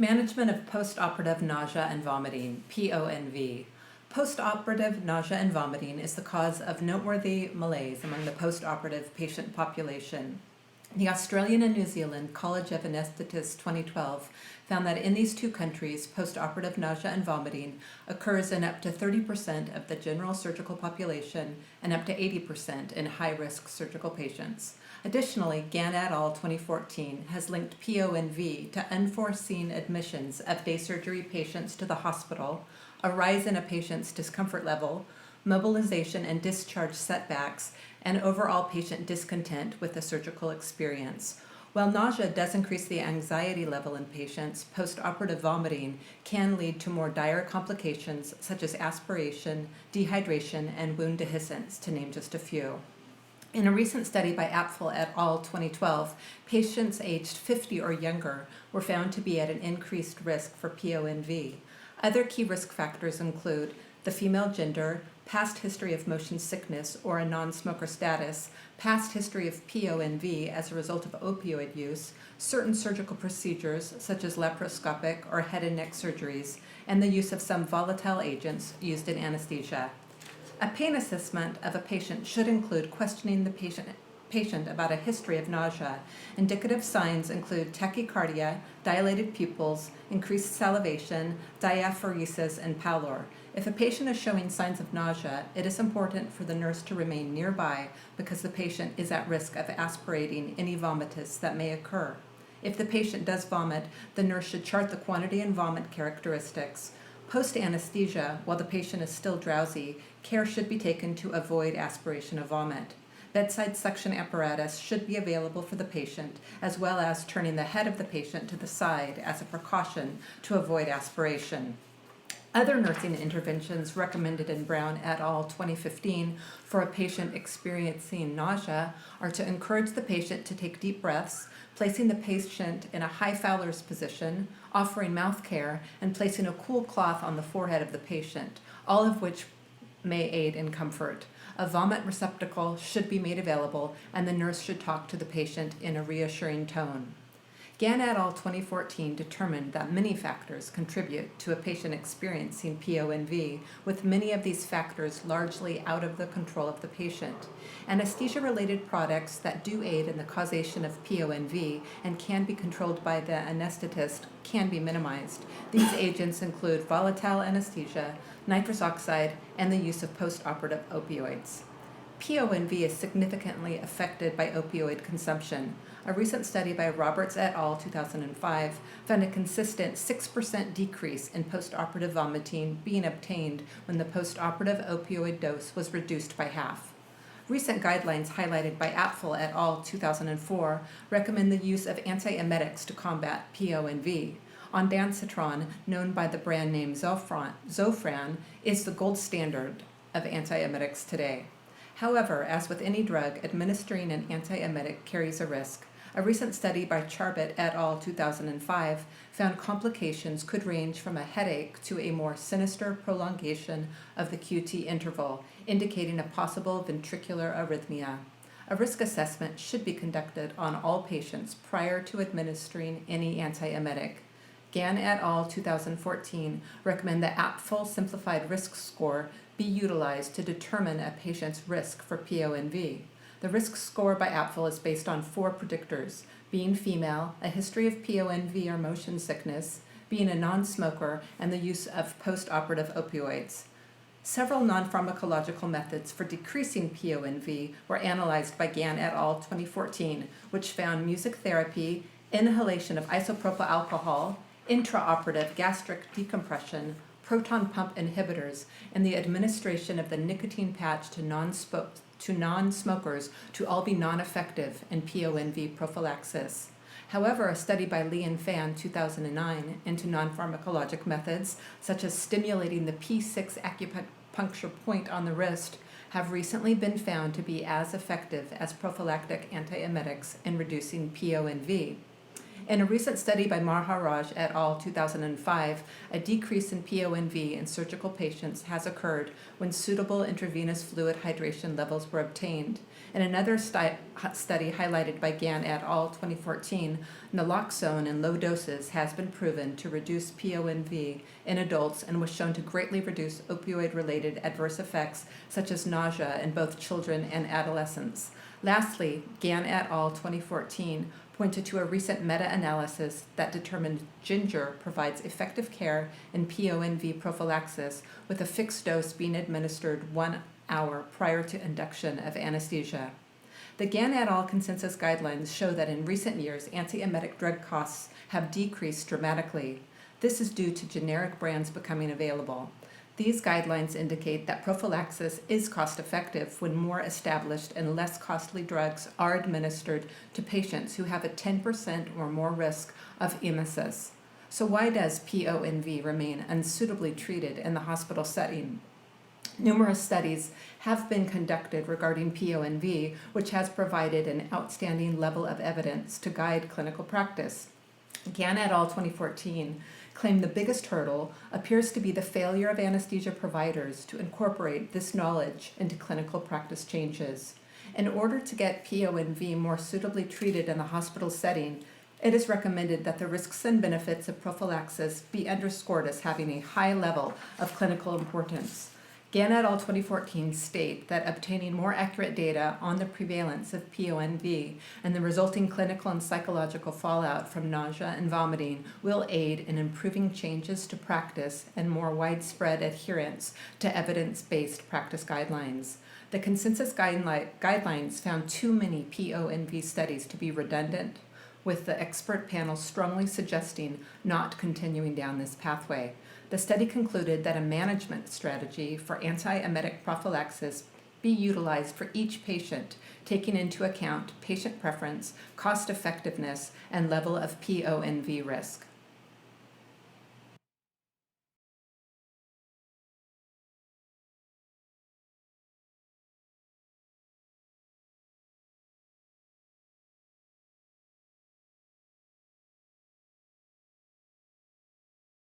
Management of postoperative nausea and vomiting, PONV. Postoperative nausea and vomiting is the cause of noteworthy malaise among the postoperative patient population. The Australian and New Zealand College of Anaesthetists 2012 found that in these two countries, postoperative nausea and vomiting occurs in up to 30% of the general surgical population and up to 80% in high-risk surgical patients. Additionally, Gan et al. 2014 has linked PONV to unforeseen admissions of day surgery patients to the hospital, a rise in a patient's discomfort level, mobilization and discharge setbacks, and overall patient discontent with the surgical experience. While nausea does increase the anxiety level in patients, postoperative vomiting can lead to more dire complications such as aspiration, dehydration, and wound dehiscence, to name just a few. In a recent study by Apfel et al. 2012, patients aged 50 or younger were found to be at an increased risk for PONV. Other key risk factors include the female gender, past history of motion sickness or a non-smoker status, past history of PONV as a result of opioid use, certain surgical procedures such as laparoscopic or head and neck surgeries, and the use of some volatile agents used in anesthesia. A pain assessment of a patient should include questioning the patient about a history of nausea. Indicative signs include tachycardia, dilated pupils, increased salivation, diaphoresis, and pallor. If a patient is showing signs of nausea, it is important for the nurse to remain nearby because the patient is at risk of aspirating any vomitus that may occur. If the patient does vomit, the nurse should chart the quantity and vomit characteristics. Post-anesthesia, while the patient is still drowsy, care should be taken to avoid aspiration of vomit. Bedside suction apparatus should be available for the patient, as well as turning the head of the patient to the side as a precaution to avoid aspiration. Other nursing interventions recommended in Brown et al. 2015 for a patient experiencing nausea are to encourage the patient to take deep breaths, placing the patient in a high Fowler's position, offering mouth care, and placing a cool cloth on the forehead of the patient, all of which may aid in comfort. A vomit receptacle should be made available, and the nurse should talk to the patient in a reassuring tone. Gan et al. 2014 determined that many factors contribute to a patient experiencing PONV, with many of these factors largely out of the control of the patient. Anesthesia-related products that do aid in the causation of PONV and can be controlled by the anesthetist can be minimized. These agents include volatile anesthesia, nitrous oxide, and the use of postoperative opioids. PONV is significantly affected by opioid consumption. A recent study by Roberts et al. 2005 found a consistent 6% decrease in postoperative vomiting being obtained when the postoperative opioid dose was reduced by half. Recent guidelines highlighted by Apfel et al. 2004 recommend the use of antiemetics to combat PONV. Ondansetron, known by the brand name Zofran, is the gold standard of antiemetics today. However, as with any drug, administering an antiemetic carries a risk. A recent study by Charbit et al. 2005 found complications could range from a headache to a more sinister prolongation of the QT interval, indicating a possible ventricular arrhythmia. A risk assessment should be conducted on all patients prior to administering any antiemetic. Gan et al. 2014 recommend the Apfel Simplified Risk Score be utilized to determine a patient's risk for PONV. The risk score by Apfel is based on 4 predictors: being female, a history of PONV or motion sickness, being a non-smoker, and the use of postoperative opioids. Several non-pharmacological methods for decreasing PONV were analyzed by Gan et al. 2014, which found music therapy, inhalation of isopropyl alcohol, intraoperative gastric decompression, proton pump inhibitors, and the administration of the nicotine patch to non-smokers to all be non-effective in PONV prophylaxis. However, a study by Lee and Fan 2009 into non-pharmacologic methods, such as stimulating the P6 acupuncture point on the wrist, have recently been found to be as effective as prophylactic antiemetics in reducing PONV. In a recent study by Maharaj et al. 2005, a decrease in PONV in surgical patients has occurred when suitable intravenous fluid hydration levels were obtained. In another study highlighted by Gan et al. 2014, naloxone in low doses has been proven to reduce PONV in adults and was shown to greatly reduce opioid-related adverse effects such as nausea in both children and adolescents. Lastly, Gan et al. 2014 pointed to a recent meta-analysis that determined ginger provides effective care in PONV prophylaxis with a fixed dose being administered 1 hour prior to induction of anesthesia. The Gan et al. Consensus guidelines show that in recent years, antiemetic drug costs have decreased dramatically. This is due to generic brands becoming available. These guidelines indicate that prophylaxis is cost-effective when more established and less costly drugs are administered to patients who have a 10% or more risk of emesis. So why does PONV remain unsuitably treated in the hospital setting? Numerous studies have been conducted regarding PONV, which has provided an outstanding level of evidence to guide clinical practice. Gan et al. 2014 claimed the biggest hurdle appears to be the failure of anesthesia providers to incorporate this knowledge into clinical practice changes. In order to get PONV more suitably treated in the hospital setting, it is recommended that the risks and benefits of prophylaxis be underscored as having a high level of clinical importance. Gan et al. 2014 state that obtaining more accurate data on the prevalence of PONV and the resulting clinical and psychological fallout from nausea and vomiting will aid in improving changes to practice and more widespread adherence to evidence-based practice guidelines. The consensus guidelines found too many PONV studies to be redundant, with the expert panel strongly suggesting not continuing down this pathway. The study concluded that a management strategy for antiemetic prophylaxis be utilized for each patient, taking into account patient preference, cost effectiveness, and level of PONV risk.